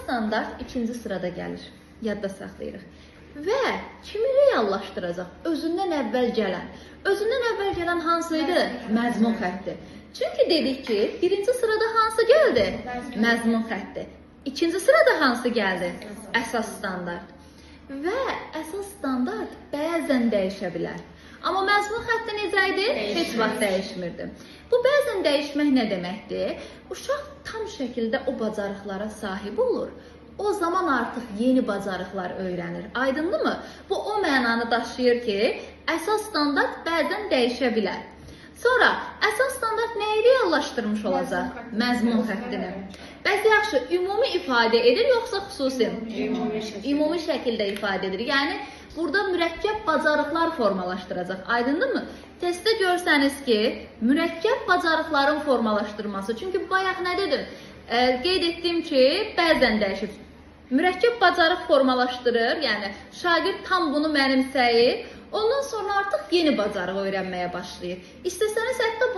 standart ikinci sırada gəlir. Yadda saxlayırıq. Və kimi reallaşdıracaq? Özündən əvvəl gələn. Özündən əvvəl gələn hansıydı? Məzmun xətti. Çünki dedik ki, birinci sırada hansı gəldi? Məzmun xətti. İkinci sırada hansı gəldi? Əsas standart. Və əsas standart bəzən dəyişə bilər. Amma məzmun xətti necə idi? Heç vaxt dəyişmirdi. Bu bəzən dəyişmək nə deməkdir? Uşaq tam şəkildə o bacarıqlara sahib olur. O zaman artıq yeni bacarıqlar öyrənir. Aydındır mı? Bu o mənanı daşıyır ki, əsas standart bəzən dəyişə bilər. Sonra əsas standart nəyi reallaşdırmış olacaq? Məzmun xəttini. Bəs yaxşı, ümumi ifadə edir yoxsa xüsusi? Ümumi şəkildə ifadə edir. Yəni, burada mürəkkəb bacarıqlar formalaşdıracaq. Aydındır mı? Testdə görsəniz ki, mürəkkəb bacarıqların formalaşdırması. Çünki bayaq nə dedim? Qeyd etdim ki, bəzən dəyişir. Mürəkkəb bacarıq formalaşdırır. Yəni, şagird tam bunu mənimsəyir. Ondan sonra artıq yeni bacarıq öyrənməyə başlayır. İstəsəniz hətta